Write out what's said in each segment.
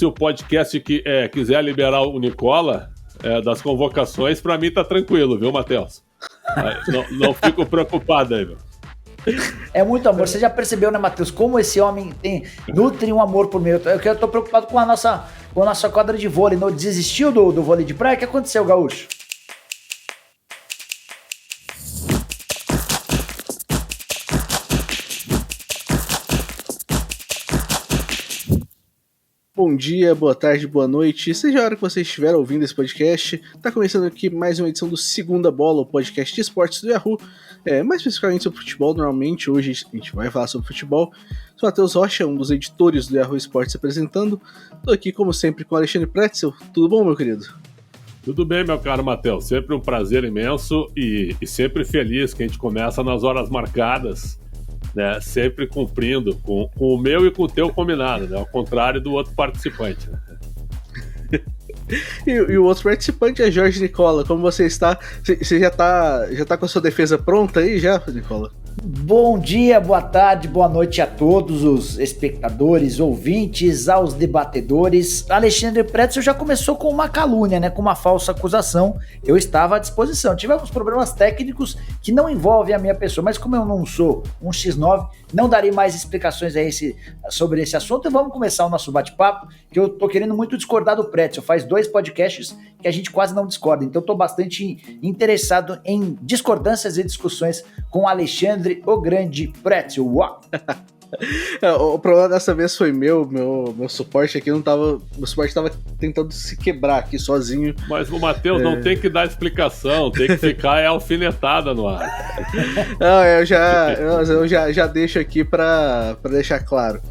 se o podcast quiser liberar o Nicola das convocações, para mim tá tranquilo, viu, Matheus? Não fico preocupado aí, meu. É muito amor. Você já percebeu, né, Matheus, como esse homem nutre um amor por mim. Eu tô preocupado com a nossa quadra de vôlei. Não desistiu do vôlei de praia? O que aconteceu, Gaúcho? Bom dia, boa tarde, boa noite, seja a hora que você estiver ouvindo esse podcast. Tá começando aqui mais uma edição do Segunda Bola, o podcast de esportes do Yahoo, mais especificamente sobre futebol. Normalmente hoje a gente vai falar sobre futebol. Sou Matheus Rocha, um dos editores do Yahoo Esportes apresentando. Tô aqui como sempre com o Alexandre Pretzel. Tudo bom, meu querido? Tudo bem, meu caro Matheus, sempre um prazer imenso e sempre feliz que a gente começa nas horas marcadas, né, sempre cumprindo com o meu e com o teu combinado, né, ao contrário do outro participante. Né? E o outro participante é Jorge Nicola. Como você está? Você já tá com a sua defesa pronta aí já, Nicola? Bom dia, boa tarde, boa noite a todos os espectadores, ouvintes, aos debatedores. Alexandre Pretzel já começou com uma calúnia, né, com uma falsa acusação. Eu estava à disposição. Tivemos problemas técnicos que não envolvem a minha pessoa, mas como eu não sou um X9, não darei mais explicações sobre esse assunto e vamos começar o nosso bate-papo, que eu tô querendo muito discordar do Pretzel. Faz 2 podcasts que a gente quase não discorda, então eu tô bastante interessado em discordâncias e discussões com Alexandre o Grande Pretzel. O problema dessa vez foi meu suporte aqui não tava. Meu suporte tava tentando se quebrar aqui sozinho. Mas o Matheus não tem que dar explicação, tem que ficar alfinetada no ar. Não, eu já deixo aqui pra deixar claro.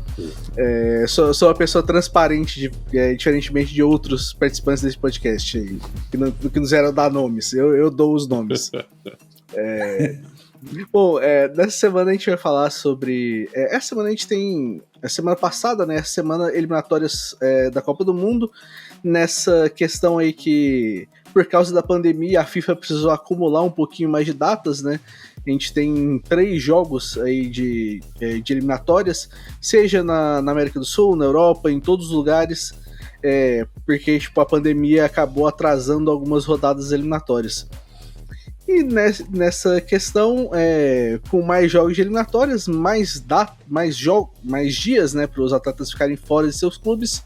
Sou uma pessoa transparente, diferentemente de outros participantes desse podcast aí, que nos eram dar nomes. Eu dou os nomes. Bom, nessa semana a gente vai falar sobre... essa semana a gente tem... A semana passada, né? Essa semana eliminatórias da Copa do Mundo. Nessa questão aí que, por causa da pandemia, a FIFA precisou acumular um pouquinho mais de datas, né? A gente tem 3 jogos aí de eliminatórias, seja na América do Sul, na Europa, em todos os lugares, porque tipo, a pandemia acabou atrasando algumas rodadas eliminatórias. E nessa questão, com mais jogos de eliminatórias, mais dias, né, para os atletas ficarem fora de seus clubes,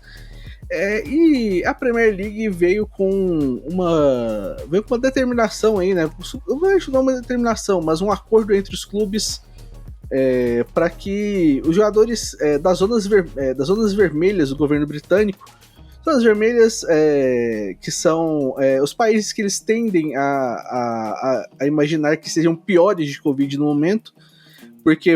e a Premier League veio com uma determinação aí, né? Eu não acho uma determinação, mas um acordo entre os clubes para que os jogadores das zonas vermelhas do governo britânico, zonas vermelhas que são os países que eles tendem a imaginar que sejam piores de Covid no momento, porque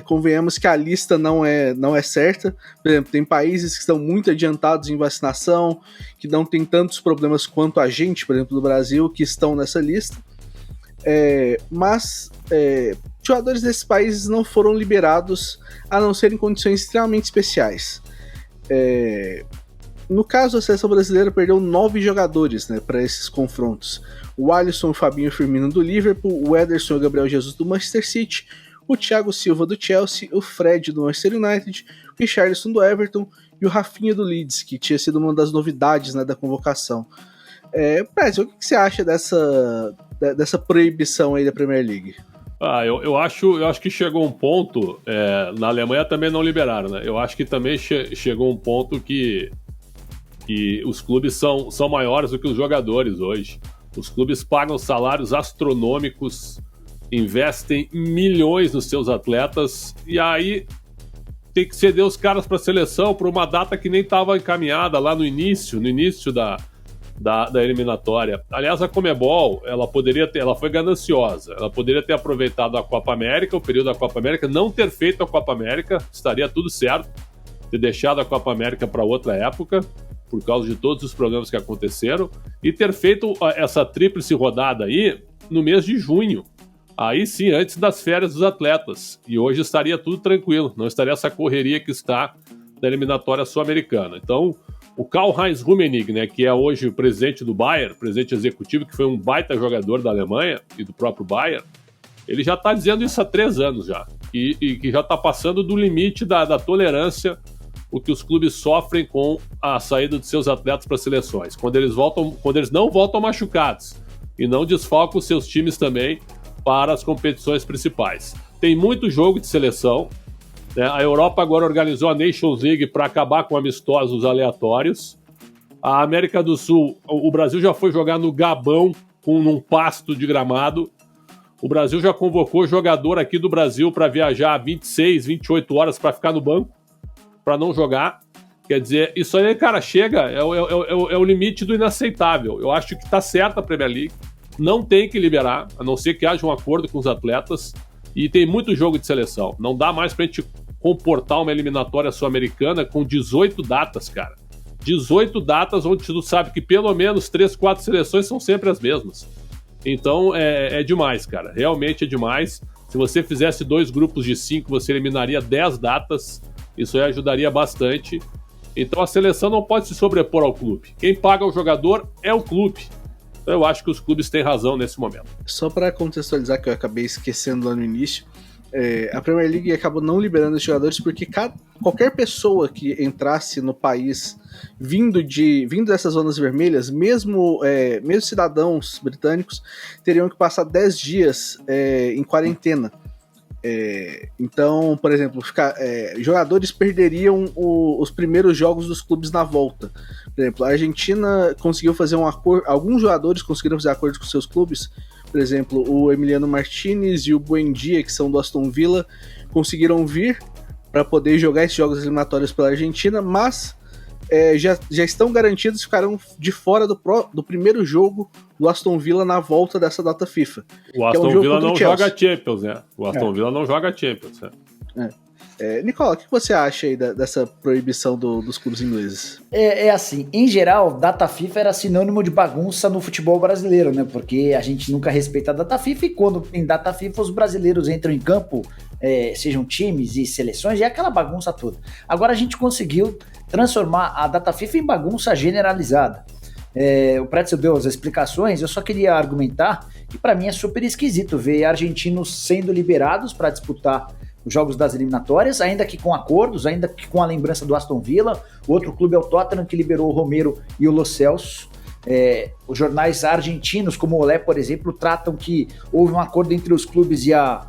convenhamos que a lista não é certa. Por exemplo, tem países que estão muito adiantados em vacinação, que não tem tantos problemas quanto a gente, por exemplo, do Brasil, que estão nessa lista. Mas jogadores desses países não foram liberados, a não ser em condições extremamente especiais. No caso, a seleção brasileira perdeu 9 jogadores, né, para esses confrontos. O Alisson, o Fabinho e o Firmino do Liverpool, o Ederson e o Gabriel Jesus do Manchester City, o Thiago Silva do Chelsea, o Fred do Manchester United, o Richarlison do Everton e o Rafinha do Leeds, que tinha sido uma das novidades, né, da convocação. Prédio, o que você acha dessa proibição aí da Premier League? Eu acho que chegou um ponto, na Alemanha também não liberaram, né? Eu acho que também chegou um ponto que os clubes são maiores do que os jogadores hoje. Os clubes pagam salários astronômicos, investem milhões nos seus atletas, e aí tem que ceder os caras para a seleção por uma data que nem estava encaminhada lá no início da eliminatória. Aliás, a Conmebol, ela foi gananciosa, ela poderia ter aproveitado a Copa América, o período da Copa América, não ter feito a Copa América, estaria tudo certo, ter deixado a Copa América para outra época, por causa de todos os problemas que aconteceram, e ter feito essa tríplice rodada aí no mês de junho. Aí sim, antes das férias dos atletas. E hoje estaria tudo tranquilo, não estaria essa correria que está na eliminatória sul-americana. Então, o Karl-Heinz Rummenigge, né, que é hoje o presidente do Bayern, presidente executivo, que foi um baita jogador da Alemanha e do próprio Bayern, ele já está dizendo isso há 3 anos já. E que já está passando do limite da tolerância o que os clubes sofrem com a saída de seus atletas para seleções, quando eles não voltam machucados e não desfalcam seus times também para as competições principais. Tem muito jogo de seleção, né? A Europa agora organizou a Nations League para acabar com amistosos aleatórios. A América do Sul, o Brasil já foi jogar no Gabão num pasto de gramado. O Brasil já convocou jogador aqui do Brasil para viajar 26, 28 horas para ficar no banco, para não jogar. Quer dizer, isso aí, cara, chega, é o limite do inaceitável. Eu acho que está certa a Premier League, não tem que liberar, a não ser que haja um acordo com os atletas, e tem muito jogo de seleção. Não dá mais pra gente comportar uma eliminatória sul-americana com 18 datas, cara. 18 datas onde tu sabe que pelo menos 3, 4 seleções são sempre as mesmas. Então é demais, cara. Realmente é demais. Se você fizesse 2 grupos de 5, você eliminaria 10 datas. Isso aí ajudaria bastante. Então a seleção não pode se sobrepor ao clube. Quem paga o jogador é o clube. Então eu acho que os clubes têm razão nesse momento. Só para contextualizar, que eu acabei esquecendo lá no início, a Premier League acabou não liberando os jogadores porque qualquer pessoa que entrasse no país vindo dessas zonas vermelhas, mesmo cidadãos britânicos, teriam que passar 10 dias em quarentena. Então, por exemplo, jogadores perderiam os primeiros jogos dos clubes na volta. Por exemplo, a Argentina conseguiu fazer um acordo, alguns jogadores conseguiram fazer acordos com seus clubes. Por exemplo, o Emiliano Martinez e o Buendia, que são do Aston Villa, conseguiram vir para poder jogar esses jogos eliminatórios pela Argentina, mas já estão garantidos, ficarão de fora do primeiro jogo do Aston Villa na volta dessa data FIFA. O Aston Villa não joga Champions, né? O Aston Villa não joga Champions, né? Nicola, o que você acha aí dessa proibição dos clubes ingleses? Assim, em geral, data FIFA era sinônimo de bagunça no futebol brasileiro, né? Porque a gente nunca respeita a data FIFA e quando em data FIFA os brasileiros entram em campo, sejam times e seleções, e é aquela bagunça toda. Agora a gente conseguiu transformar a data FIFA em bagunça generalizada. O Pretzel deu as explicações, eu só queria argumentar que para mim é super esquisito ver argentinos sendo liberados para disputar os jogos das eliminatórias, ainda que com acordos, ainda que com a lembrança do Aston Villa. O outro clube é o Tottenham, que liberou o Romero e o Lo Celso. Os jornais argentinos, como o Olé, por exemplo, tratam que houve um acordo entre os clubes e a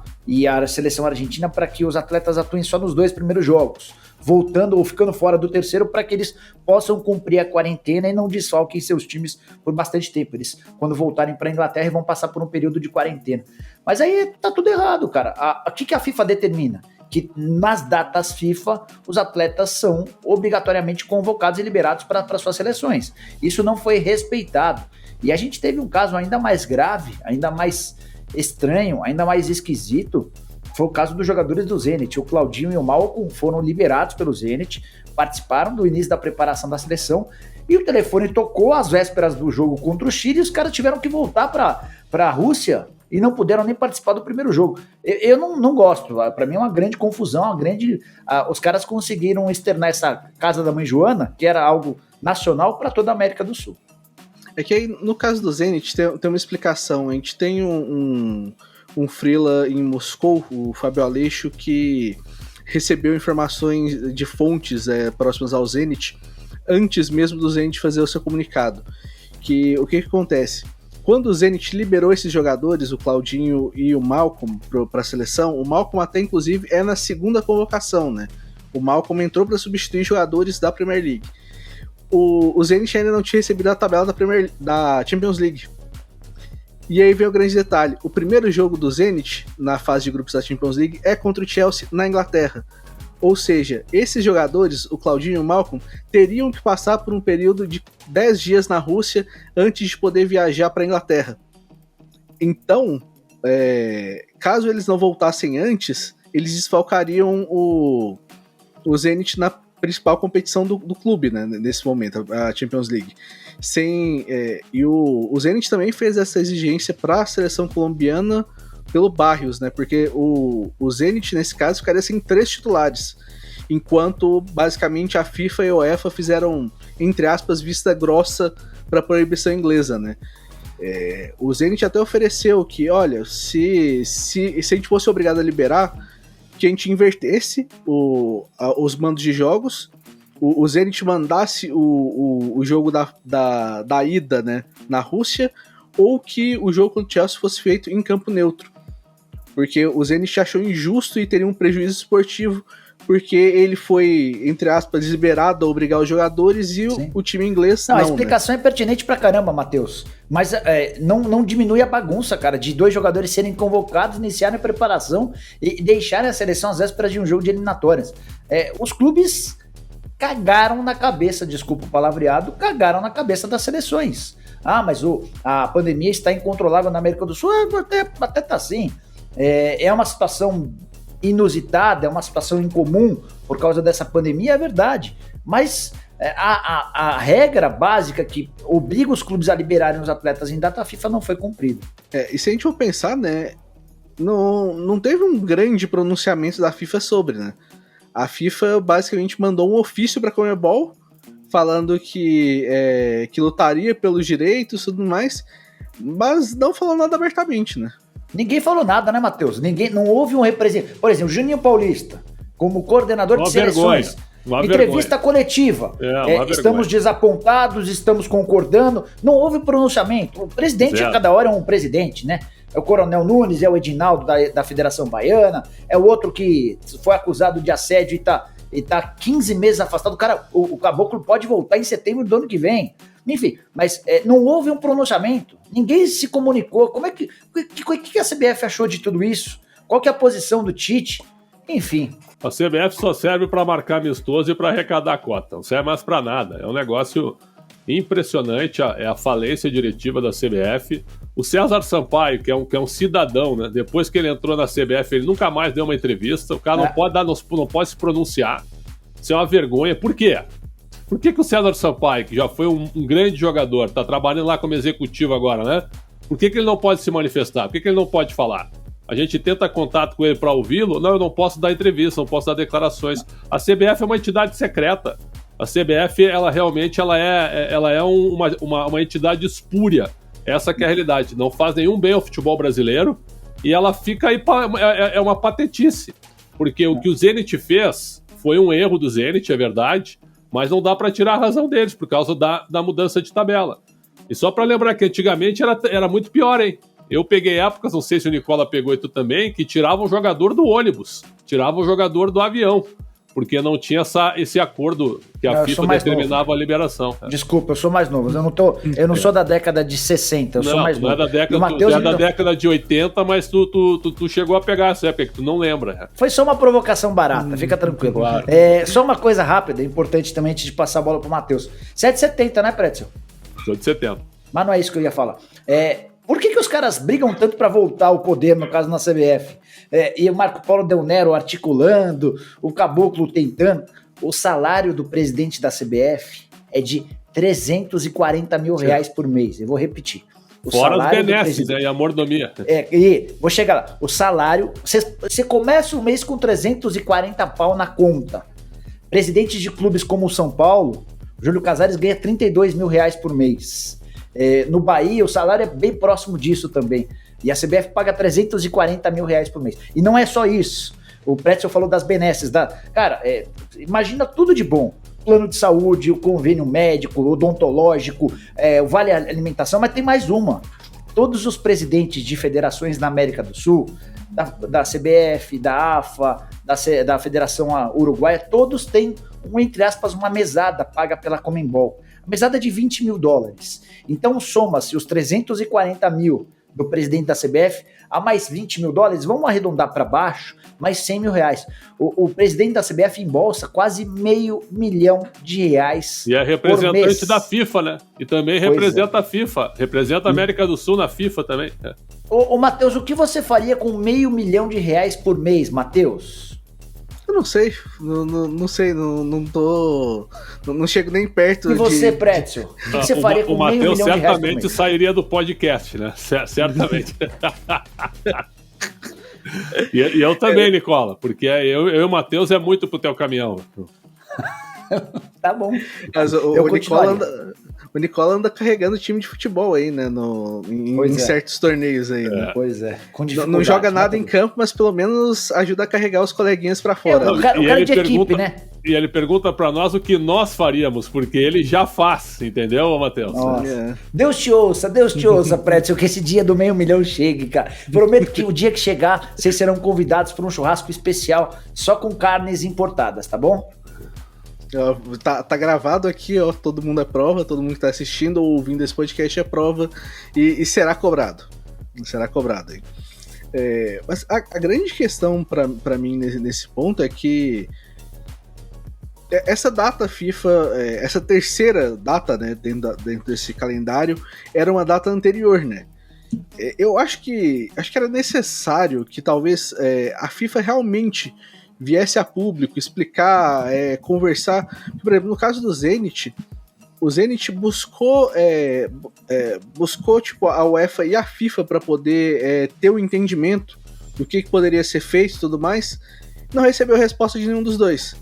seleção argentina para que os atletas atuem só nos 2 primeiros jogos, voltando ou ficando fora do terceiro para que eles possam cumprir a quarentena e não desfalquem seus times por bastante tempo. Eles, quando voltarem para a Inglaterra, vão passar por um período de quarentena. Mas aí tá tudo errado, cara. O que a FIFA determina? Que nas datas FIFA, os atletas são obrigatoriamente convocados e liberados para suas seleções. Isso não foi respeitado. E a gente teve um caso ainda mais grave, ainda mais estranho, ainda mais esquisito. Foi o caso dos jogadores do Zenit. O Claudinho e o Malcolm foram liberados pelo Zenit, participaram do início da preparação da seleção e o telefone tocou às vésperas do jogo contra o Chile e os caras tiveram que voltar para a Rússia e não puderam nem participar do primeiro jogo. Eu não gosto, para mim é uma grande confusão, os caras conseguiram externar essa casa da mãe Joana, que era algo nacional, para toda a América do Sul. É que aí, no caso do Zenit, tem uma explicação. A gente tem um freela em Moscou, o Fábio Aleixo, que recebeu informações de fontes próximas ao Zenit antes mesmo do Zenit fazer o seu comunicado. O que acontece? Quando o Zenit liberou esses jogadores, o Claudinho e o Malcolm, para a seleção, o Malcolm até inclusive é na segunda convocação, né? O Malcolm entrou para substituir jogadores da Premier League. O Zenit ainda não tinha recebido a tabela da Champions League. E aí vem o grande detalhe. O primeiro jogo do Zenit, na fase de grupos da Champions League, é contra o Chelsea, na Inglaterra. Ou seja, esses jogadores, o Claudinho e o Malcolm, teriam que passar por um período de 10 dias na Rússia antes de poder viajar para a Inglaterra. Então, caso eles não voltassem antes, eles desfalcariam o Zenit na principal competição do clube, né, nesse momento, a Champions League. E o Zenit também fez essa exigência para a seleção colombiana pelo Barrios, né, porque o Zenit, nesse caso, ficaria sem 3 titulares, enquanto, basicamente, a FIFA e a UEFA fizeram, entre aspas, vista grossa para a proibição inglesa, né. O Zenit até ofereceu que, olha, se a gente fosse obrigado a liberar, que a gente invertesse os mandos de jogos o Zenit mandasse o jogo da ida, né, na Rússia, ou que o jogo contra o Chelsea fosse feito em campo neutro. Porque o Zenit achou injusto e teria um prejuízo esportivo, porque ele foi, entre aspas, liberado a obrigar os jogadores e o time inglês não. A explicação é pertinente pra caramba, Matheus. Mas não diminui a bagunça, cara, de 2 jogadores serem convocados, iniciarem a preparação e deixarem a seleção às vésperas de um jogo de eliminatórias. Os clubes cagaram na cabeça, desculpa o palavreado, cagaram na cabeça das seleções. Mas a pandemia está incontrolável na América do Sul, até tá assim. É uma situação inusitada, é uma situação incomum por causa dessa pandemia, é verdade. Mas a regra básica que obriga os clubes a liberarem os atletas em data FIFA não foi cumprida. E se a gente for pensar, né, não teve um grande pronunciamento da FIFA sobre, né? A FIFA basicamente mandou um ofício para a Conmebol falando que lutaria pelos direitos e tudo mais, mas não falou nada abertamente, né? Ninguém falou nada, né, Matheus? Não houve um representante. Por exemplo, Juninho Paulista, como coordenador de seleções, entrevista coletiva. Estamos desapontados, estamos concordando. Não houve pronunciamento. O presidente, a cada hora, é um presidente, né? É o Coronel Nunes, é o Edinaldo da Federação Baiana, é o outro que foi acusado de assédio e tá 15 meses afastado. Cara, o Caboclo pode voltar em setembro do ano que vem. Enfim, mas não houve um pronunciamento, ninguém se comunicou. O que a CBF achou de tudo isso? Qual que é a posição do Tite? Enfim. A CBF só serve para marcar amistoso e para arrecadar cota, não serve mais para nada. É um negócio impressionante, a falência diretiva da CBF. O César Sampaio, que é um cidadão, né? Depois que ele entrou na CBF, ele nunca mais deu uma entrevista, o cara não pode se pronunciar. Isso é uma vergonha. Por quê? Por que o César Sampaio, que já foi um grande jogador, está trabalhando lá como executivo agora, né? Por que ele não pode se manifestar? Por que ele não pode falar? A gente tenta contato com ele para ouvi-lo. Não, eu não posso dar entrevista, não posso dar declarações. A CBF é uma entidade secreta. A CBF, ela realmente é uma entidade espúria. Essa que é a realidade. Não faz nenhum bem ao futebol brasileiro e ela fica aí, é uma patetice. Porque o que o Zenit fez foi um erro do Zenit, é verdade, mas não dá para tirar a razão deles por causa da mudança de tabela. E só para lembrar que antigamente era muito pior, hein? Eu peguei épocas, não sei se o Nicola pegou e tu também, que tiravam o jogador do ônibus, tiravam o jogador do avião, porque não tinha esse acordo que a FIFA determinava a liberação. Desculpa, eu sou mais novo. Eu não sou da década de 60, eu sou mais novo. Não é da década de 80, mas tu chegou a pegar essa época que tu não lembra. Foi só uma provocação barata, fica tranquilo. Claro. Só uma coisa rápida, importante também antes de passar a bola pro Matheus. 7,70, né, Pretzel? 8,70. Mas não é isso que eu ia falar. Por que os caras brigam tanto para voltar ao poder, no caso na CBF? E o Marco Polo Del Nero articulando, o Caboclo tentando. O salário do presidente da CBF é de 340 mil reais por mês. Eu vou repetir. Fora os benesses, né, e a mordomia. Vou chegar lá. O salário, você começa o mês com 340 pau na conta. Presidentes de clubes como o São Paulo, Júlio Casares ganha 32 mil reais por mês. No Bahia, o salário é bem próximo disso também. E a CBF paga 340 mil reais por mês. E não é só isso. O Pretzel falou das benesses. Cara, imagina tudo de bom. Plano de saúde, o convênio médico, odontológico, o vale alimentação, mas tem mais uma. Todos os presidentes de federações na América do Sul, da CBF, da AFA, da Federação Uruguaia, todos têm, entre aspas, uma mesada paga pela Conmebol. A mesada é de 20 mil dólares. Então soma-se os 340 mil do presidente da CBF a mais 20 mil dólares, vamos arredondar para baixo, mais 100 mil reais. O presidente da CBF embolsa quase R$500 mil. E é representante da FIFA, né? E também representa a FIFA, representa a América do Sul na FIFA também. Ô Matheus, o que você faria com R$500 mil por mês, Matheus? Eu não sei, não sei, não tô. Não chego nem perto. E você, Pretzel? O que você faria com R$500 mil? O Matheus certamente sairia do podcast, né? Certamente. e eu também, Nicola, porque eu e o Matheus é muito pro teu caminhão. Tá bom. Mas o Nicola anda carregando time de futebol aí, né? Em certos torneios aí, né? Pois é. Não joga nada em campo, mas pelo menos ajuda a carregar os coleguinhas pra fora. O cara de equipe, né? E ele pergunta pra nós o que nós faríamos, porque ele já faz, entendeu, Matheus? Deus te ouça, Pretzel, que esse dia do 500 mil chegue, cara. Prometo que o dia que chegar, vocês serão convidados para um churrasco especial, só com carnes importadas, tá bom? Tá gravado aqui, ó, todo mundo é prova, todo mundo que tá assistindo ou ouvindo esse podcast é prova, e será cobrado. Será cobrado aí. Mas a grande questão pra mim nesse ponto é que essa data FIFA, essa terceira data, né, dentro desse calendário, era uma data anterior, né? Eu acho que era necessário que talvez a FIFA realmente viesse a público, explicar, conversar. Por exemplo, no caso do Zenit, o Zenit buscou tipo, a UEFA e a FIFA para poder ter o entendimento do que poderia ser feito e tudo mais. Não recebeu resposta de nenhum dos dois.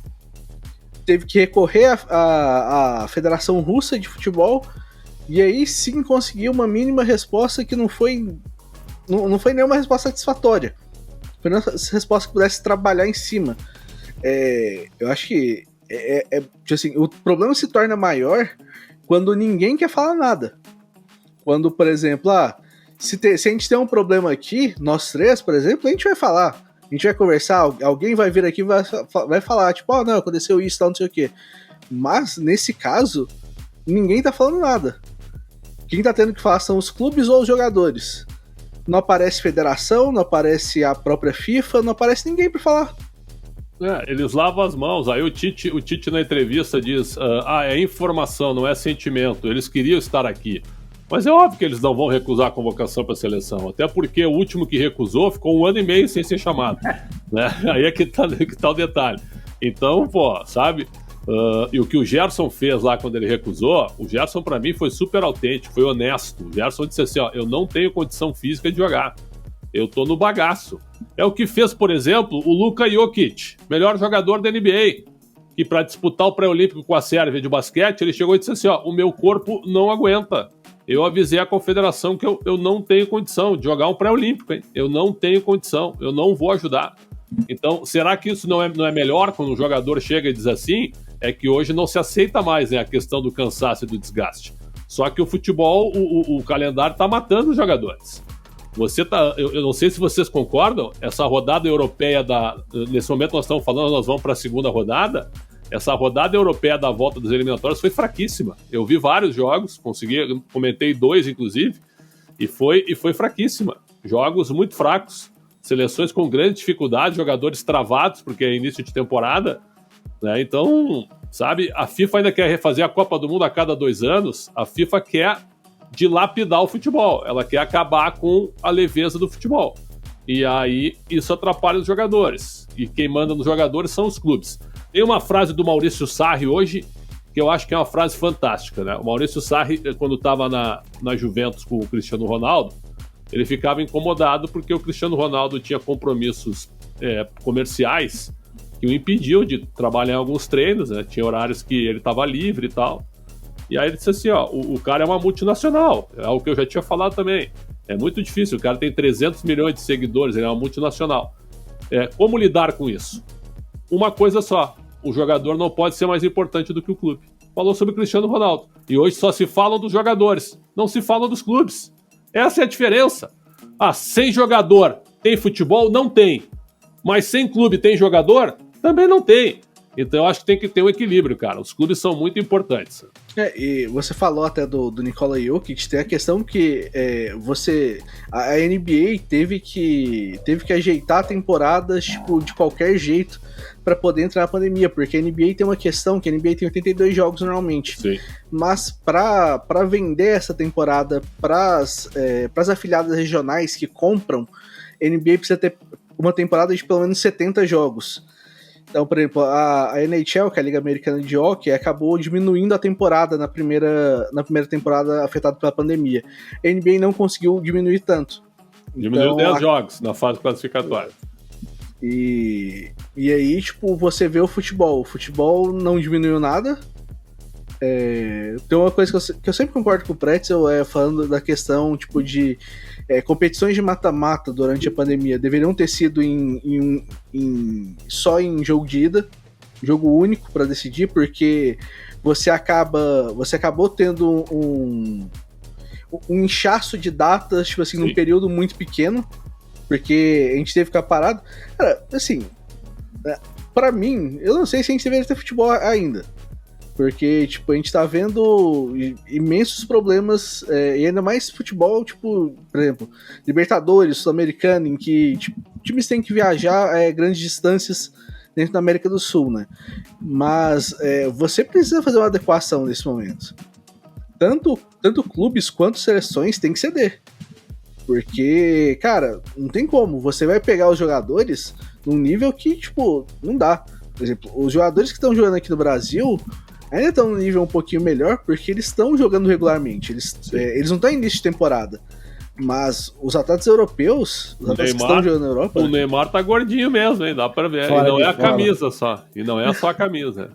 Teve que recorrer à Federação Russa de Futebol e aí sim conseguiu uma mínima resposta que não foi nenhuma resposta satisfatória. Foi uma resposta que pudesse trabalhar em cima. Eu acho que tipo assim, o problema se torna maior quando ninguém quer falar nada. Quando, por exemplo, se a gente tem um problema aqui, nós três, por exemplo, a gente vai falar. A gente vai conversar, alguém vai vir aqui e vai falar, tipo, não, aconteceu isso, tal, não sei o quê. Mas, nesse caso, ninguém tá falando nada. Quem tá tendo que falar são os clubes ou os jogadores. Não aparece federação, não aparece a própria FIFA, não aparece ninguém pra falar. Eles lavam as mãos. Aí o Tite na entrevista diz, é informação, não é sentimento. Eles queriam estar aqui. Mas é óbvio que eles não vão recusar a convocação para a seleção, até porque o último que recusou ficou 1 ano e meio sem ser chamado, né? Aí é que tá o detalhe. Então, sabe? E o que o Gerson fez lá quando ele recusou, o Gerson para mim foi super autêntico, foi honesto. O Gerson disse assim, eu não tenho condição física de jogar, eu tô no bagaço. É o que fez, por exemplo, o Luka Jokic, melhor jogador da NBA, que para disputar o pré-olímpico com a Sérvia de basquete, ele chegou e disse assim, o meu corpo não aguenta. Eu avisei a confederação que eu não tenho condição de jogar um pré-olímpico, hein? Eu não tenho condição, eu não vou ajudar. Então, será que isso não é melhor quando um jogador chega e diz assim? É que hoje não se aceita mais, né, a questão do cansaço e do desgaste. Só que o futebol, o calendário está matando os jogadores. Eu não sei se vocês concordam, essa rodada europeia, nesse momento nós estamos falando, nós vamos para a segunda rodada. Essa rodada europeia da volta dos eliminatórios foi fraquíssima. Eu vi vários jogos, comentei 2 inclusive, e foi fraquíssima. Jogos muito fracos, seleções com grande dificuldade, jogadores travados, porque é início de temporada, né? Então, sabe, a FIFA ainda quer refazer a Copa do Mundo a cada 2 anos, a FIFA quer dilapidar o futebol, ela quer acabar com a leveza do futebol. E aí isso atrapalha os jogadores. E quem manda nos jogadores são os clubes. Tem uma frase do Maurício Sarri hoje, que eu acho que é uma frase fantástica, né? O Maurício Sarri, quando estava na Juventus com o Cristiano Ronaldo, ele ficava incomodado porque o Cristiano Ronaldo tinha compromissos comerciais que o impediam de trabalhar em alguns treinos, né? Tinha horários que ele estava livre e tal. E aí ele disse assim, o cara é uma multinacional, é o que eu já tinha falado também. É muito difícil, o cara tem 300 milhões de seguidores, ele é uma multinacional. Como lidar com isso? Uma coisa só, o jogador não pode ser mais importante do que o clube. Falou sobre o Cristiano Ronaldo. E hoje só se falam dos jogadores, não se fala dos clubes. Essa é a diferença. Sem jogador tem futebol? Não tem. Mas sem clube tem jogador? Também não tem. Então eu acho que tem que ter um equilíbrio, cara. Os clubes são muito importantes. E você falou até do Nikola Jokic, tem a questão que a NBA teve que ajeitar temporadas tipo, de qualquer jeito para poder entrar na pandemia, porque a NBA tem uma questão que a NBA tem 82 jogos normalmente. Sim. Mas para vender essa temporada para as afiliadas regionais que compram, a NBA precisa ter uma temporada de pelo menos 70 jogos. Então, por exemplo, a NHL, que é a Liga Americana de Hockey, acabou diminuindo a temporada na primeira temporada afetada pela pandemia. A NBA não conseguiu diminuir tanto. Diminuiu 10 jogos na fase classificatória. E aí, tipo, você vê o futebol não diminuiu nada. Tem uma coisa que eu sempre concordo com o Pretzel, falando da questão, tipo, de competições de mata-mata durante a pandemia deveriam ter sido só em jogo de ida, jogo único para decidir, porque você acabou tendo um inchaço de datas, tipo assim, num período muito pequeno, porque a gente teve que ficar parado. Cara, assim, pra mim, eu não sei se a gente deveria ter futebol ainda. Porque, tipo, a gente tá vendo imensos problemas, e ainda mais futebol, tipo, por exemplo, Libertadores, Sul-Americano, em que tipo, times têm que viajar grandes distâncias dentro da América do Sul, né? Mas você precisa fazer uma adequação nesse momento. Tanto clubes quanto seleções têm que ceder. Porque, cara, não tem como. Você vai pegar os jogadores num nível que, tipo, não dá. Por exemplo, os jogadores que estão jogando aqui no Brasil ainda estão num nível um pouquinho melhor porque eles estão jogando regularmente. Eles não estão em início de temporada. Mas os atletas europeus, os atletas que estão jogando na Europa... O Neymar tá gordinho mesmo, hein? Dá pra ver. E não é a camisa só. E não é só a camisa.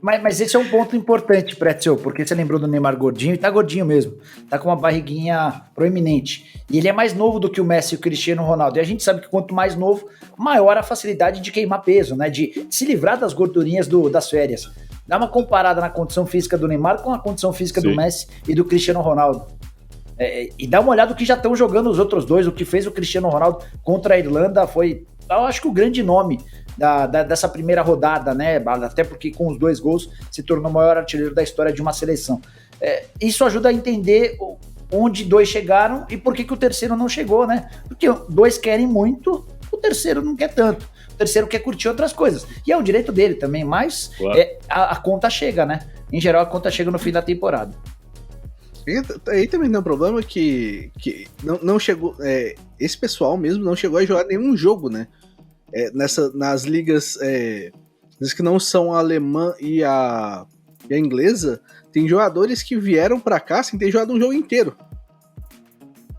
Mas esse é um ponto importante, Pretzel, porque você lembrou do Neymar gordinho, e tá gordinho mesmo. Tá com uma barriguinha proeminente. E ele é mais novo do que o Messi e o Cristiano Ronaldo. E a gente sabe que quanto mais novo, maior a facilidade de queimar peso, né? De se livrar das gordurinhas das férias. Dá uma comparada na condição física do Neymar com a condição física do Messi e do Cristiano Ronaldo. E dá uma olhada no que já estão jogando os outros dois. O que fez o Cristiano Ronaldo contra a Irlanda foi, eu acho que o grande nome dessa primeira rodada, né? Até porque com os 2 gols se tornou o maior artilheiro da história de uma seleção. Isso ajuda a entender onde 2 chegaram e por que o terceiro não chegou, né? Porque 2 querem muito, o terceiro não quer tanto. O terceiro quer curtir outras coisas. E é o direito dele também, mas a conta chega, né? Em geral, a conta chega no fim da temporada. Aí também tem um problema que não chegou. Esse pessoal mesmo não chegou a jogar nenhum jogo, né? Nas ligas que não são a alemã e a inglesa, tem jogadores que vieram pra cá sem ter jogado um jogo inteiro.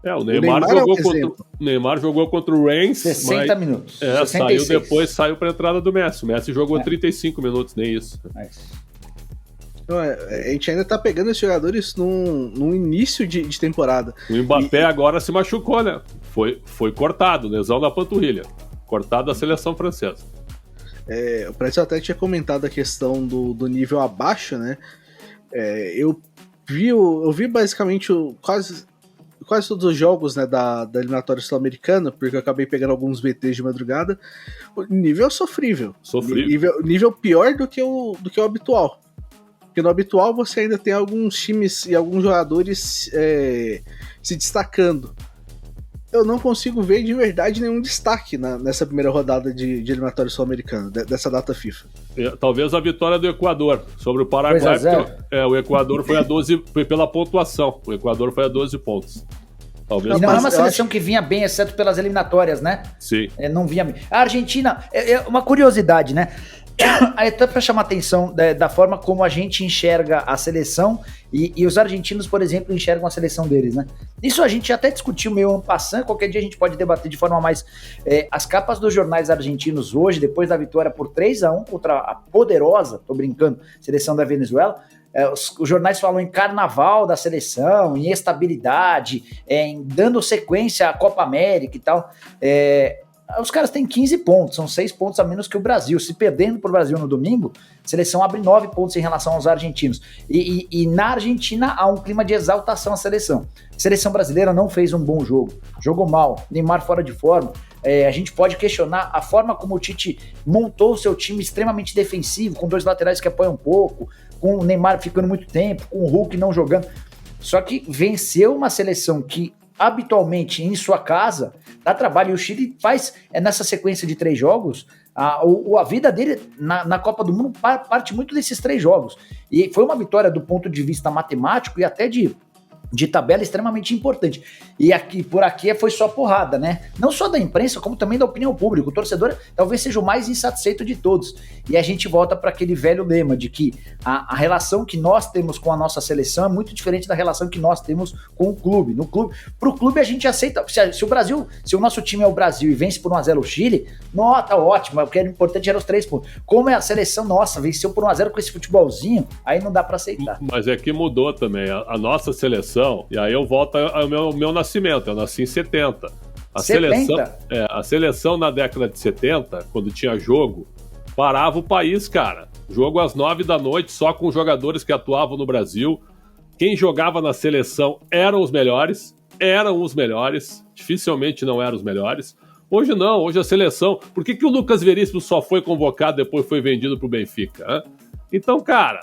O Neymar jogou contra o Reims. 60 minutos. 66. Saiu pra entrada do Messi. O Messi jogou 35 minutos, nem isso. A gente ainda tá pegando esses jogadores num início de temporada. O Mbappé agora se machucou, né? Foi cortado, lesão da panturrilha. Cortado da seleção francesa. O Prédio até tinha comentado a questão do nível abaixo, né? Eu vi basicamente quase todos os jogos, né, da eliminatória sul-americana, porque eu acabei pegando alguns VTs de madrugada. O nível é sofrível. Nível pior do que o habitual. Porque no habitual você ainda tem alguns times e alguns jogadores se destacando. Eu não consigo ver de verdade nenhum destaque nessa primeira rodada de eliminatória sul-americana, dessa data FIFA. Talvez a vitória do Equador sobre o Paraguai, porque o Equador foi pela pontuação. O Equador foi a 12 pontos. Talvez. E não é uma seleção que vinha bem, exceto pelas eliminatórias, né? Sim. Não vinha bem. A Argentina, uma curiosidade, né? Até para chamar a atenção da forma como a gente enxerga a seleção e os argentinos, por exemplo, enxergam a seleção deles, né? Isso a gente até discutiu meio en passant, qualquer dia a gente pode debater de forma mais... as capas dos jornais argentinos hoje, depois da vitória por 3-1 contra a poderosa, tô brincando, seleção da Venezuela, os jornais falam em carnaval da seleção, em estabilidade, em dando sequência à Copa América e tal. Os caras têm 15 pontos, são 6 pontos a menos que o Brasil. Se perdendo pro Brasil no domingo, a seleção abre 9 pontos em relação aos argentinos. E na Argentina há um clima de exaltação à seleção. A seleção brasileira não fez um bom jogo, jogou mal, Neymar fora de forma. A gente pode questionar a forma como o Tite montou o seu time extremamente defensivo, com 2 laterais que apoiam um pouco, com o Neymar ficando muito tempo, com o Hulk não jogando. Só que venceu uma seleção que habitualmente em sua casa dá trabalho, e o Chile faz nessa sequência de 3 jogos, a vida dele na Copa do Mundo parte muito desses 3 jogos, e foi uma vitória do ponto de vista matemático e até de de tabela extremamente importante. E aqui, por aqui foi só porrada, né? Não só da imprensa, como também da opinião pública. O torcedor talvez seja o mais insatisfeito de todos. E a gente volta para aquele velho lema de que a relação que nós temos com a nossa seleção é muito diferente da relação que nós temos com o clube. Pro clube a gente aceita, se o nosso time é o Brasil e vence por 1-0 o Chile, tá ótimo, o que era importante era os 3 pontos. Como é a seleção nossa, venceu por 1-0 com esse futebolzinho, aí não dá para aceitar. Mas é que mudou também, a nossa seleção. E aí eu volto ao meu nascimento. Eu nasci em 70. A seleção na década de 70, quando tinha jogo, parava o país, cara. Jogo às 9 da noite, só com jogadores que atuavam no Brasil. Quem jogava na seleção eram os melhores. Dificilmente não eram os melhores. Hoje não, hoje a seleção... Por que o Lucas Veríssimo só foi convocado e depois foi vendido pro Benfica, hein? Então, cara,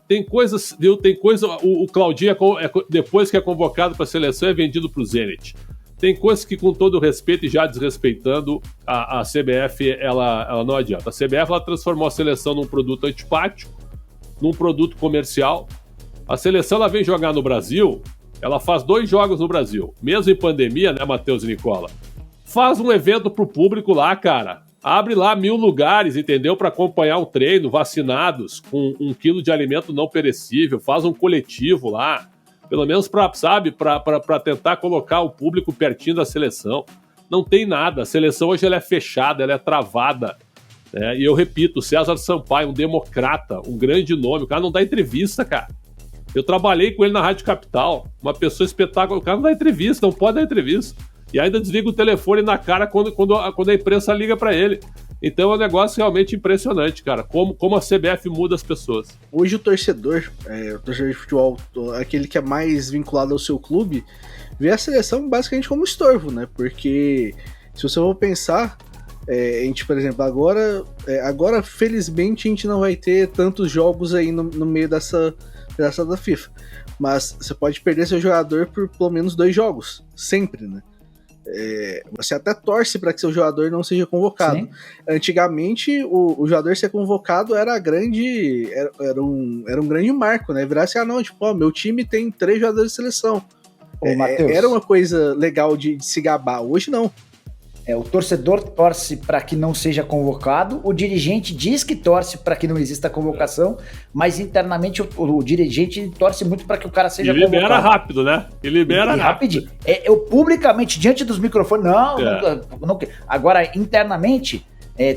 tem coisas, viu? Tem coisa. O Claudinho, depois que é convocado para a seleção, é vendido para o Zenit. Tem coisas que, com todo respeito e já desrespeitando, a CBF, ela não adianta. A CBF ela transformou a seleção num produto antipático, num produto comercial. A seleção ela vem jogar no Brasil, ela faz 2 jogos no Brasil, mesmo em pandemia, né, Matheus e Nicola? Faz um evento pro público lá, cara. Abre lá 1000 lugares, entendeu? Para acompanhar um treino, vacinados, com 1 quilo de alimento não perecível. Faz um coletivo lá, pelo menos para tentar colocar o público pertinho da seleção. Não tem nada. A seleção hoje ela é fechada, ela é travada. Né? E eu repito, César Sampaio, um democrata, um grande nome. O cara não dá entrevista, cara. Eu trabalhei com ele na Rádio Capital, uma pessoa espetacular. O cara não dá entrevista, não pode dar entrevista. E ainda desliga o telefone na cara quando a imprensa liga para ele. Então é um negócio realmente impressionante, cara. Como a CBF muda as pessoas. Hoje o torcedor de futebol, aquele que é mais vinculado ao seu clube, vê a seleção basicamente como estorvo, né? Porque se você for pensar, a gente, por exemplo, agora felizmente a gente não vai ter tantos jogos aí no meio dessa da FIFA. Mas você pode perder seu jogador por pelo menos 2 jogos. Sempre, né? Você até torce para que seu jogador não seja convocado. Sim. Antigamente, o jogador ser convocado era um grande marco, né? Virar assim, meu time tem 3 jogadores de seleção. Era uma coisa legal de se gabar. Hoje não. O torcedor torce para que não seja convocado, o dirigente diz que torce para que não exista convocação, mas internamente o dirigente torce muito para que o cara seja convocado. E libera rápido, né? Rapidinho. Eu publicamente, diante dos microfones, não. Agora, internamente,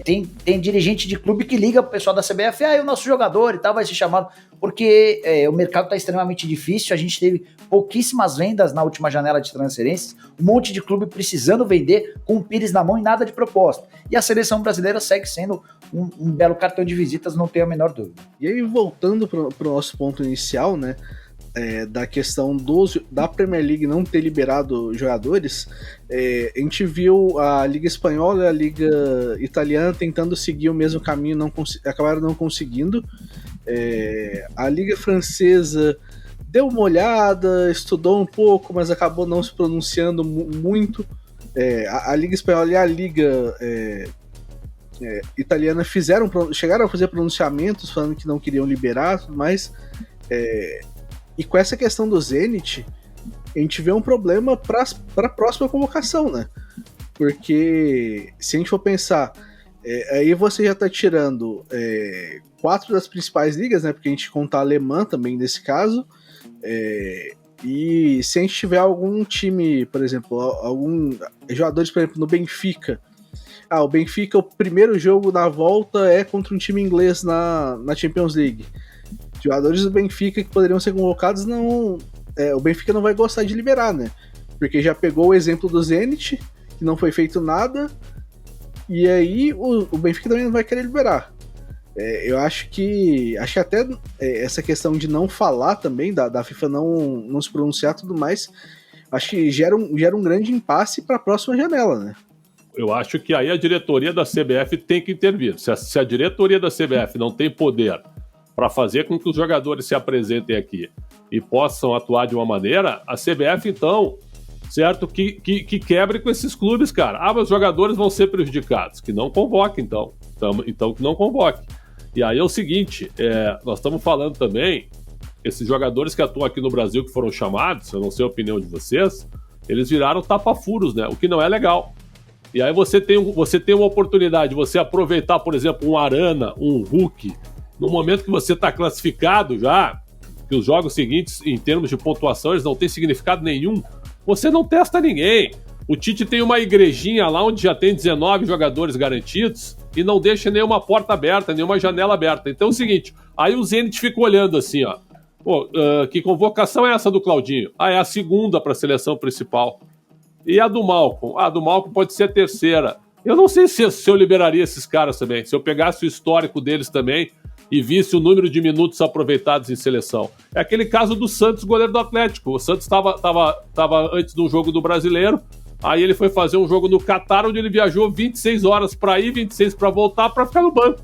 tem dirigente de clube que liga pro pessoal da CBF, o nosso jogador e tal vai ser chamado, porque o mercado tá extremamente difícil, a gente teve pouquíssimas vendas na última janela de transferências, um monte de clube precisando vender com o Pires na mão e nada de proposta. E a seleção brasileira segue sendo um belo cartão de visitas, não tenho a menor dúvida. E aí, voltando pro nosso ponto inicial, né, da questão da Premier League não ter liberado jogadores, a gente viu a Liga Espanhola e a Liga Italiana tentando seguir o mesmo caminho, acabaram não conseguindo. A Liga Francesa deu uma olhada, estudou um pouco, mas acabou não se pronunciando muito. A Liga Espanhola e a Liga Italiana chegaram a fazer pronunciamentos falando que não queriam liberar, mas e com essa questão do Zenit, a gente vê um problema para a próxima convocação, né? Porque se a gente for pensar, aí você já está tirando 4 das principais ligas, né? Porque a gente conta a alemã também nesse caso. E se a gente tiver algum time, por exemplo, jogadores, por exemplo, no Benfica. O Benfica, o primeiro jogo da volta é contra um time inglês na Champions League. Jogadores do Benfica que poderiam ser convocados, o Benfica não vai gostar de liberar, né? Porque já pegou o exemplo do Zenit, que não foi feito nada, e aí o Benfica também não vai querer liberar. Eu acho que até essa questão de não falar também, da FIFA não se pronunciar e tudo mais, acho que gera um grande impasse para a próxima janela, né? Eu acho que aí a diretoria da CBF tem que intervir. Se a diretoria da CBF não tem poder para fazer com que os jogadores se apresentem aqui e possam atuar de uma maneira, a CBF, então, certo, que quebre com esses clubes, cara. Mas os jogadores vão ser prejudicados. Que não convoque, então. Então que não convoque. E aí é o seguinte, nós estamos falando também esses jogadores que atuam aqui no Brasil, que foram chamados, eu não sei a opinião de vocês, eles viraram tapa-furos, né? O que não é legal. E aí você tem uma oportunidade de você aproveitar, por exemplo, um Arana, um Hulk, no momento que você está classificado já, que os jogos seguintes, em termos de pontuação, eles não têm significado nenhum, você não testa ninguém. O Tite tem uma igrejinha lá onde já tem 19 jogadores garantidos e não deixa nenhuma porta aberta, nenhuma janela aberta. Então é o seguinte, aí o Zenit fica olhando assim, ó. Pô, que convocação é essa do Claudinho? É a segunda para a seleção principal. E a do Malcom? A do Malcom pode ser a terceira. Eu não sei se eu liberaria esses caras também, se eu pegasse o histórico deles também e visse o número de minutos aproveitados em seleção. É aquele caso do Santos, goleiro do Atlético. O Santos estava antes do jogo do Brasileiro, aí ele foi fazer um jogo no Catar, onde ele viajou 26 horas para ir, 26 para voltar, para ficar no banco.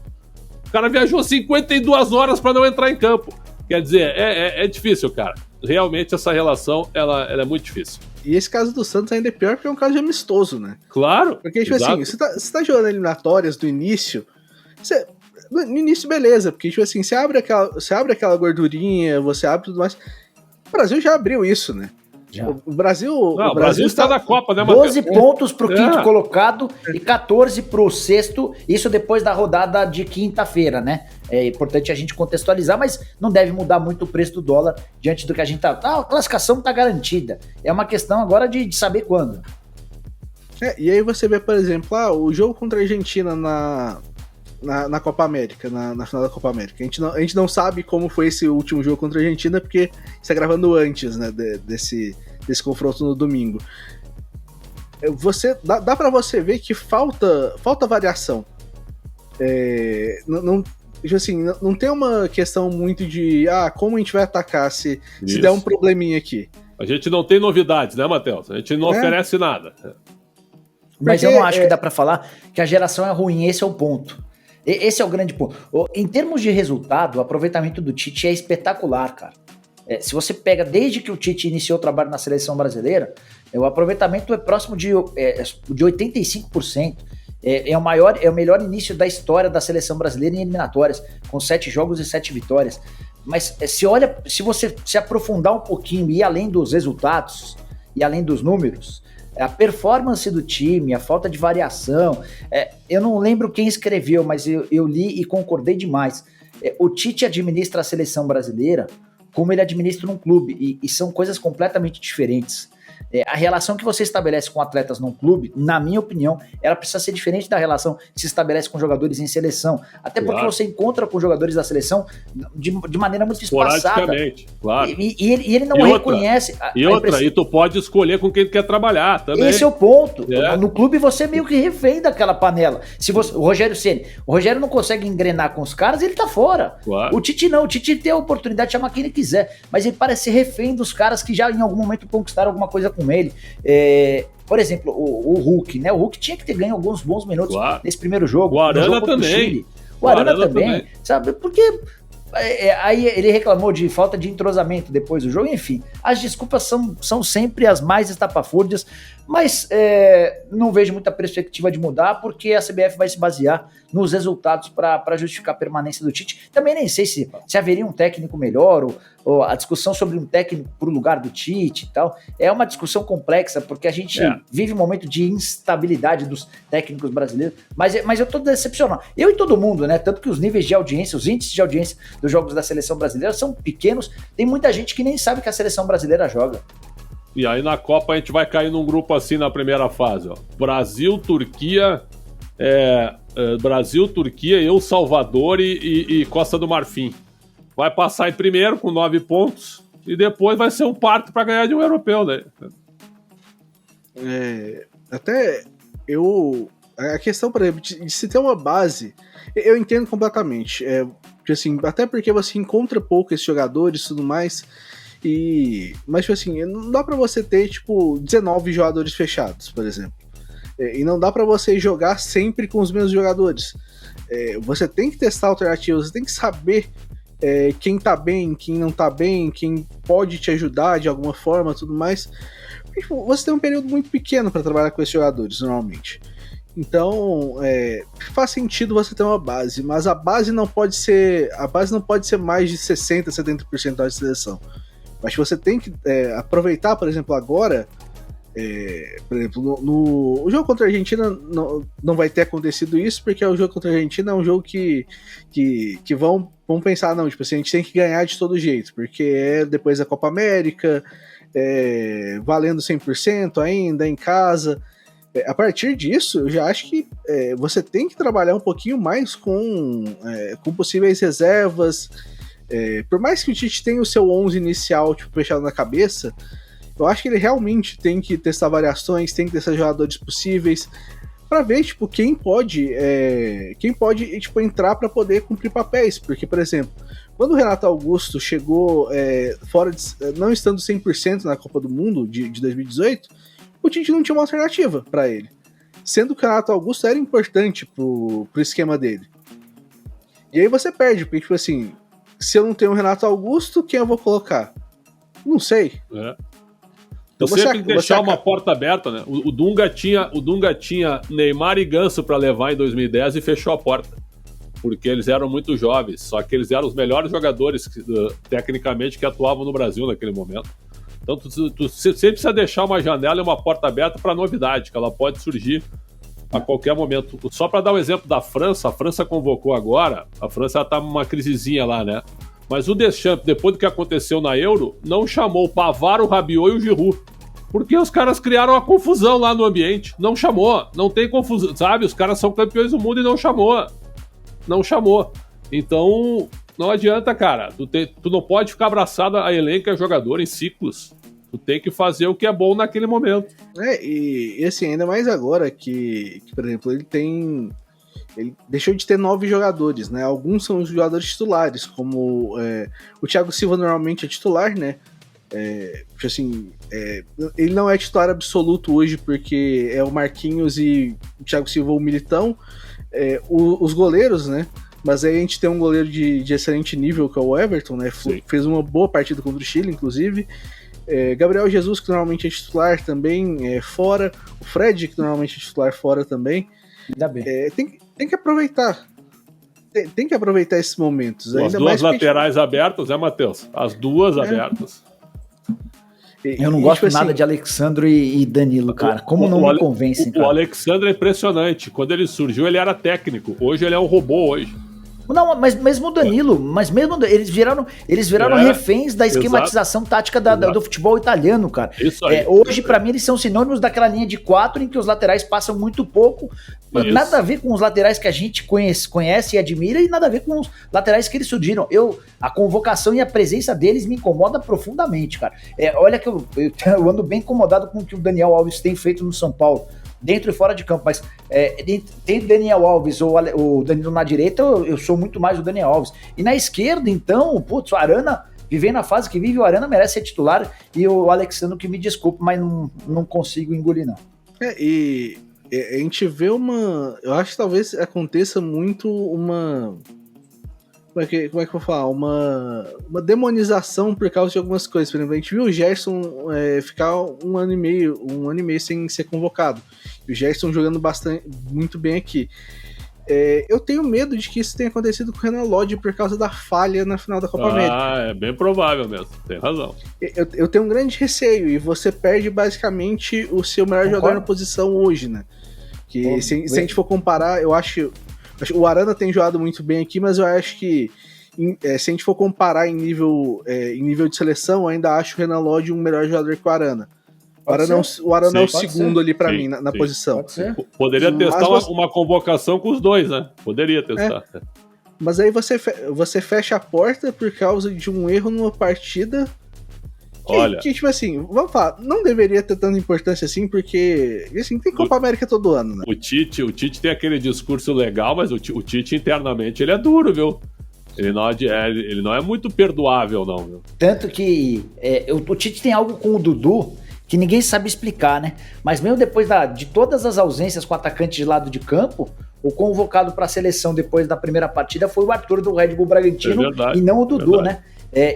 O cara viajou 52 horas para não entrar em campo. Quer dizer, é difícil, cara. Realmente essa relação, ela é muito difícil. E esse caso do Santos ainda é pior porque é um caso de amistoso, né? Claro. Porque, tipo assim, você tá jogando eliminatórias do início, no início, beleza, porque, tipo assim, você abre aquela gordurinha, você abre tudo mais. O Brasil já abriu isso, né? Já. O Brasil está na Copa, né, Matheus? 12 pontos pro quinto colocado e 14 pro sexto, isso depois da rodada de quinta-feira, né? É importante a gente contextualizar, mas não deve mudar muito o preço do dólar diante do que a gente tá... a classificação tá garantida. É uma questão agora de saber quando. E aí você vê, por exemplo, o jogo contra a Argentina na Copa América, na final da Copa América. A gente não sabe como foi esse último jogo contra a Argentina, porque está gravando antes, né, desse confronto no domingo. Dá para você ver que falta variação. Não tem uma questão muito de como a gente vai atacar se der um probleminha aqui. A gente não tem novidades, né, Matheus? A gente não oferece nada. Mas eu não acho que dá para falar que a geração é ruim, esse é o ponto. Esse é o grande ponto. Em termos de resultado, o aproveitamento do Tite é espetacular, cara. Se você pega desde que o Tite iniciou o trabalho na seleção brasileira, o aproveitamento é próximo de 85%. É o melhor início da história da seleção brasileira em eliminatórias, com 7 jogos e 7 vitórias. Mas se você se aprofundar um pouquinho e ir além dos resultados e além dos números, a performance do time, a falta de variação, eu não lembro quem escreveu, mas eu li e concordei demais. O Tite administra a seleção brasileira como ele administra um clube, e são coisas completamente diferentes. A relação que você estabelece com atletas num clube, na minha opinião, ela precisa ser diferente da relação que se estabelece com jogadores em seleção. Até porque você encontra com jogadores da seleção de maneira muito espaçada. Claro. E ele não reconhece. E tu pode escolher com quem tu quer trabalhar também. Esse é o ponto. No clube você é meio que refém daquela panela. O Rogério Ceni, o Rogério não consegue engrenar com os caras, ele tá fora. Claro. O Tite não. O Tite tem a oportunidade de chamar quem ele quiser, mas ele parece ser refém dos caras que já em algum momento conquistaram alguma coisa com ele. Por exemplo, o Hulk, né? O Hulk tinha que ter ganho alguns bons minutos nesse primeiro jogo. O Arana também. O Arana também. Sabe? Porque aí ele reclamou de falta de entrosamento depois do jogo. Enfim, as desculpas são sempre as mais estapafúrdias, mas não vejo muita perspectiva de mudar, porque a CBF vai se basear nos resultados para justificar a permanência do Tite. Também nem sei se haveria um técnico melhor, ou a discussão sobre um técnico para o lugar do Tite e tal. É uma discussão complexa, porque a gente vive um momento de instabilidade dos técnicos brasileiros, mas eu tô decepcionado. Eu e todo mundo, né? Tanto que os níveis de audiência, os índices de audiência dos jogos da seleção brasileira são pequenos. Tem muita gente que nem sabe que a seleção brasileira joga. E aí na Copa a gente vai cair num grupo assim na primeira fase, ó. Brasil, Turquia, El Salvador e Costa do Marfim. Vai passar em primeiro com 9 pontos e depois vai ser um parto para ganhar de um europeu, né? A questão, por exemplo, de se ter uma base, eu entendo completamente. Assim, até porque você encontra pouco esses jogadores e tudo mais. Mas, tipo assim, não dá pra você ter, 19 jogadores fechados, por exemplo. E não dá pra você jogar sempre com os mesmos jogadores. Você tem que testar alternativas, você tem que saber quem tá bem, quem não tá bem, quem pode te ajudar de alguma forma, tudo mais. Porque, você tem um período muito pequeno pra trabalhar com esses jogadores, normalmente. Então, faz sentido você ter uma base, mas a base não pode ser mais de 60%, 70% da seleção. Acho que você tem que aproveitar, por exemplo, agora, por exemplo, no jogo contra a Argentina não vai ter acontecido isso, porque o jogo contra a Argentina é um jogo que vão pensar, não, tipo assim, a gente tem que ganhar de todo jeito, porque é depois da Copa América, valendo 100% ainda, em casa. A partir disso, eu já acho que você tem que trabalhar um pouquinho mais com possíveis reservas. Por mais que o Tite tenha o seu 11 inicial tipo, fechado na cabeça, eu acho que ele realmente tem que testar variações, tem que testar jogadores possíveis, para ver tipo, quem pode tipo, entrar para poder cumprir papéis. Porque, por exemplo, quando o Renato Augusto chegou não estando 100% na Copa do Mundo de 2018, o Tite não tinha uma alternativa para ele. Sendo que o Renato Augusto era importante pro esquema dele. E aí você perde, porque, tipo assim, se eu não tenho o Renato Augusto, quem eu vou colocar? Não sei. Então você tem que deixar uma porta aberta, né? O Dunga tinha Neymar e Ganso para levar em 2010 e fechou a porta. Porque eles eram muito jovens, só que eles eram os melhores jogadores, tecnicamente, que atuavam no Brasil naquele momento. Então tu sempre precisa deixar uma janela e uma porta aberta para novidade, que ela pode surgir a qualquer momento. Só para dar um exemplo da França, a França convocou agora, a França está numa crisezinha lá, né? Mas o Deschamps, depois do que aconteceu na Euro, não chamou o Pavard, o Rabiot e o Giroud. Porque os caras criaram uma confusão lá no ambiente. Não chamou, não tem confusão, sabe? Os caras são campeões do mundo e não chamou. Não chamou. Então, não adianta, cara. Tu não pode ficar abraçado a elenco e a jogador em ciclos. Tu tem que fazer o que é bom naquele momento. E assim, ainda mais agora que por exemplo, ele deixou de ter 9 jogadores, né? Alguns são os jogadores titulares, como o Thiago Silva normalmente é titular, né? Assim, ele não é titular absoluto hoje porque é o Marquinhos e o Thiago Silva o Militão, os goleiros, né? Mas aí a gente tem um goleiro de excelente nível que é o Everton, né? Fez uma boa partida contra o Chile, inclusive. Gabriel Jesus, que normalmente é titular também, fora. O Fred, que normalmente é titular, fora também. Ainda bem. Tem que aproveitar. Tem que aproveitar esses momentos. As duas laterais abertas, Matheus? As duas abertas. Eu não gosto nada de Alexandro e Danilo, cara. Como não me convencem, cara. O Alexandro é impressionante. Quando ele surgiu, ele era técnico. Hoje ele é um robô hoje. Não, mas mesmo o Danilo, eles viraram reféns da esquematização tática do futebol italiano, cara. Isso aí. Hoje, pra mim, eles são sinônimos daquela linha de 4 em que os laterais passam muito pouco. Isso. Nada a ver com os laterais que a gente conhece e admira, e nada a ver com os laterais que eles surgiram. A convocação e a presença deles me incomoda profundamente, cara. Olha que eu ando bem incomodado com o que o Daniel Alves tem feito no São Paulo, dentro e fora de campo, mas tem Daniel Alves ou o Danilo na direita, eu sou muito mais o Daniel Alves. E na esquerda, então, putz, o Arana, vivendo a fase que vive, o Arana merece ser titular, e o Alexandre, que me desculpe, mas não consigo engolir, não. E a gente vê eu acho que talvez aconteça muito uma... Como é que eu vou falar? Uma demonização por causa de algumas coisas. Por exemplo, a gente viu o Gerson ficar um ano e meio sem ser convocado. E o Gerson jogando muito bem aqui. Eu tenho medo de que isso tenha acontecido com o Renan Lodge por causa da falha na final da Copa América. É bem provável mesmo, tem razão. Eu tenho um grande receio, e você perde basicamente o seu melhor jogador na posição hoje, né? Que se a gente for comparar, eu acho o Arana tem jogado muito bem aqui, mas eu acho que se a gente for comparar em nível de seleção, eu ainda acho o Renan Lodge um melhor jogador que o Arana. O Arana é o segundo ali pra mim na posição. Poderia testar uma convocação com os dois, né? Poderia testar. Mas aí você fecha a porta por causa de um erro numa partida que, tipo assim, vamos falar, não deveria ter tanta importância assim, porque assim, tem Copa América todo ano, né? O Tite tem aquele discurso legal, mas o Tite internamente ele é duro, viu? Ele não é muito perdoável, não, viu? Tanto que o Tite tem algo com o Dudu que ninguém sabe explicar, né? Mas mesmo depois de todas as ausências com o atacante de lado de campo, o convocado para a seleção depois da primeira partida foi o Arthur do Red Bull Bragantino, e não o Dudu, né?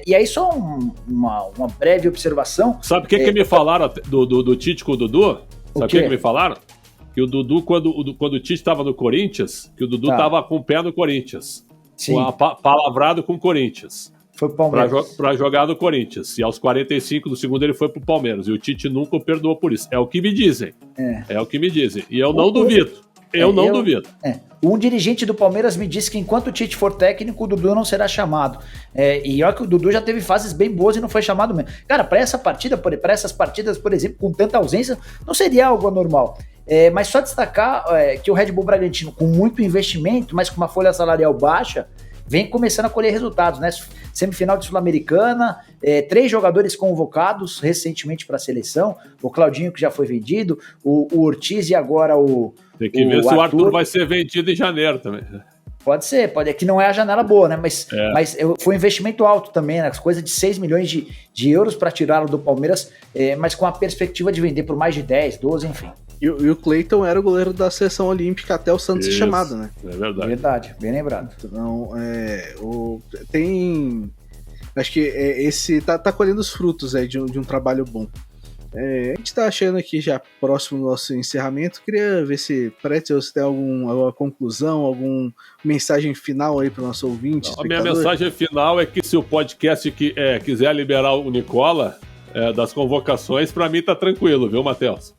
E aí só uma breve observação. Sabe o que me falaram do Tite com o Dudu? Sabe o que me falaram? que o Dudu, quando o Tite estava no Corinthians, que o Dudu estava com o pé no Corinthians. Sim. Palavrado com o Corinthians. Foi pro Palmeiras. Pra jogar no Corinthians. E aos 45 do segundo ele foi pro Palmeiras. E o Tite nunca o perdoou por isso. É o que me dizem. É o que me dizem. E eu não duvido. Eu não duvido. Um dirigente do Palmeiras me disse que enquanto o Tite for técnico, o Dudu não será chamado. E olha que o Dudu já teve fases bem boas e não foi chamado mesmo. Cara, para essas partidas, por exemplo, com tanta ausência, não seria algo anormal. Mas só destacar que o Red Bull Bragantino, com muito investimento, mas com uma folha salarial baixa, vem começando a colher resultados, né? Semifinal de Sul-Americana, 3 jogadores convocados recentemente para a seleção, o Claudinho, que já foi vendido, o Ortiz e agora o Tem que ver se o Arthur vai ser vendido em janeiro também. Pode ser, que não é a janela boa, né? Mas foi um investimento alto também, né? Coisa de 6 milhões de euros para tirá-lo do Palmeiras, mas com a perspectiva de vender por mais de 10, 12, enfim. E o Cleiton era o goleiro da seleção olímpica até o Santos ser chamado, né? É verdade. Verdade, bem lembrado. Então, acho que esse tá colhendo os frutos de um trabalho bom. A gente tá achando aqui já próximo do nosso encerramento. Queria ver se, Pretzel, você tem alguma conclusão, alguma mensagem final aí para o nosso ouvinte. A minha mensagem final é que se o podcast quiser liberar o Nicola das convocações, para mim tá tranquilo, viu, Matheus?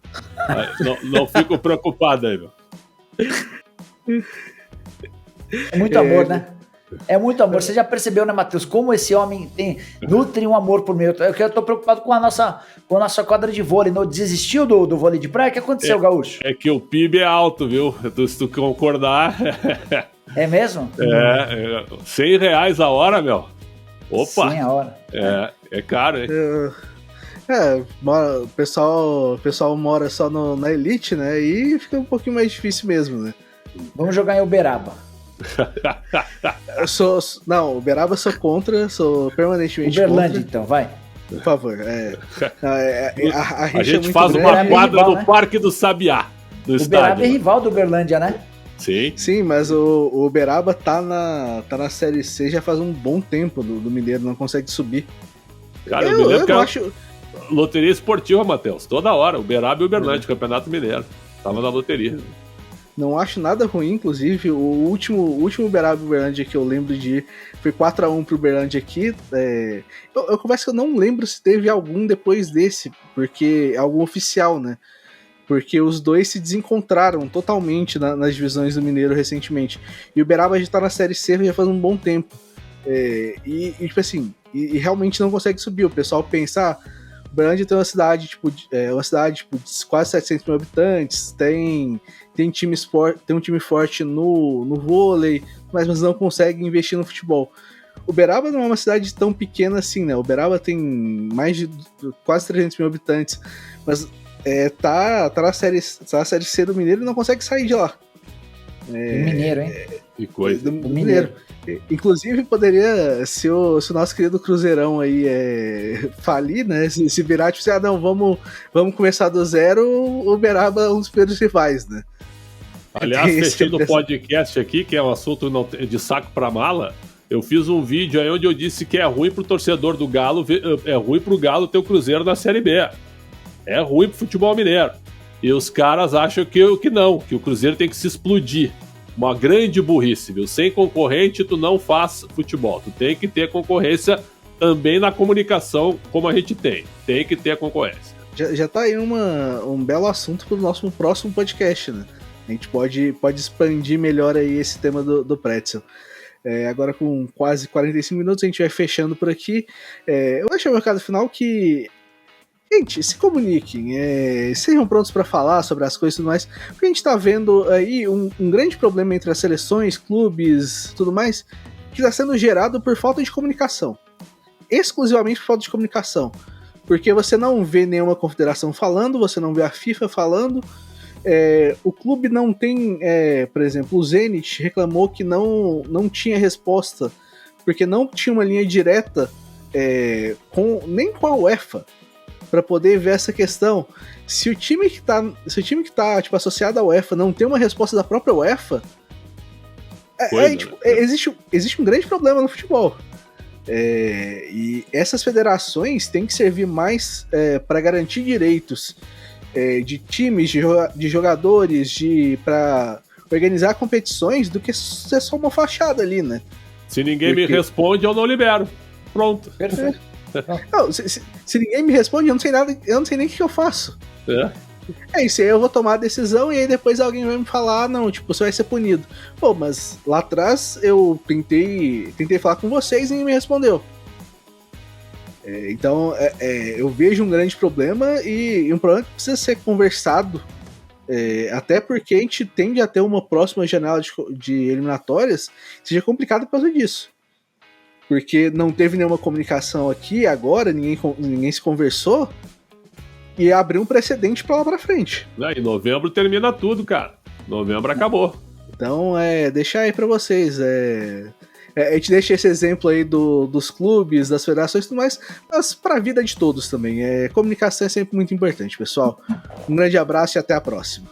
Não fico preocupado aí, meu. É muito amor, né? É muito amor. Você já percebeu, né, Matheus, como esse homem nutre um amor por mim. Eu tô preocupado com a nossa quadra de vôlei. Não desistiu do vôlei de praia? O que aconteceu, Gaúcho? É que o PIB é alto, viu? Se tu concordar... É mesmo? R$100 a hora, meu. Opa! 100 a hora. É caro, hein? O pessoal mora só na elite, né? E fica um pouquinho mais difícil mesmo, né? Vamos jogar em Uberaba. Uberaba sou contra, sou permanentemente Uberlândia, contra. Então, vai. Por favor. A gente faz uma quadra no Parque do Sabiá, no estádio. Uberaba é rival do Uberlândia, né? Sim, mas o Uberaba tá na Série C já faz um bom tempo do Mineiro, não consegue subir. Cara, eu acho... Loteria esportiva, Matheus, toda hora, Uberaba e Uberlândia, Campeonato Mineiro. Tava na loteria. Não acho nada ruim, inclusive, o último Uberaba e Uberlândia que eu lembro de ir foi 4-1 pro Uberlândia aqui. Eu confesso que eu não lembro se teve algum depois desse, porque algum oficial, né? Porque os dois se desencontraram totalmente nas divisões do Mineiro recentemente. E o Uberaba já tá na Série C já faz um bom tempo. Tipo assim, e realmente não consegue subir. O pessoal pensa, o Uberlândia tem uma cidade de quase 700 mil habitantes, tem um time forte no vôlei, mas não consegue investir no futebol. Uberaba não é uma cidade tão pequena assim, né? Uberaba tem mais de quase 300 mil habitantes, mas tá na série C do Mineiro e não consegue sair de lá. Do Mineiro, hein? Que coisa. Do Mineiro. Inclusive, poderia, se o nosso querido Cruzeirão aí falir, né? Se virar, tipo assim, não, vamos começar do zero, o Uberaba é um dos primeiros rivais, né? Aliás, fechando o podcast aqui, que é um assunto de saco pra mala, eu fiz um vídeo aí onde eu disse que é ruim pro torcedor do Galo, é ruim pro Galo ter o Cruzeiro na Série B. É ruim pro futebol mineiro. E os caras acham que não, que o Cruzeiro tem que se explodir. Uma grande burrice, viu? Sem concorrente, tu não faz futebol. Tu tem que ter concorrência também na comunicação, como a gente tem. Tem que ter concorrência. Já tá aí um belo assunto pro nosso próximo podcast, né? A gente pode expandir melhor aí esse tema do Pretzel. Agora com quase 45 minutos, a gente vai fechando por aqui. Eu acho o recado final que... Gente, se comuniquem, sejam prontos para falar sobre as coisas e tudo mais, porque a gente tá vendo aí um grande problema entre as seleções, clubes, tudo mais, que está sendo gerado por falta de comunicação. Exclusivamente por falta de comunicação. Porque você não vê nenhuma confederação falando, você não vê a FIFA falando, o clube não tem, por exemplo, o Zenit reclamou que não tinha resposta, porque não tinha uma linha direta nem com a UEFA, para poder ver essa questão. Se o time que tá tipo, associado à UEFA não tem uma resposta da própria UEFA, existe um grande problema no futebol. E essas federações têm que servir mais para garantir direitos de times, de jogadores, para organizar competições, do que ser só uma fachada ali, né? Se ninguém me responde, eu não libero. Pronto. Perfeito. Não, se ninguém me responde, eu não sei nada, eu não sei nem o que eu faço. É isso aí, eu vou tomar a decisão e aí depois alguém vai me falar, não, tipo, você vai ser punido. Pô, mas lá atrás eu tentei falar com vocês e ninguém me respondeu. Então, eu vejo um grande problema e um problema que precisa ser conversado, até porque a gente tende a ter uma próxima janela de eliminatórias que seja complicada por causa disso. Porque não teve nenhuma comunicação aqui, agora ninguém se conversou e abriu um precedente pra lá pra frente. Em novembro termina tudo, cara. Novembro acabou. Então, deixar aí pra vocês, a gente deixa esse exemplo aí dos clubes, das federações e tudo mais, mas pra vida de todos também. Comunicação é sempre muito importante, pessoal. Um grande abraço e até a próxima.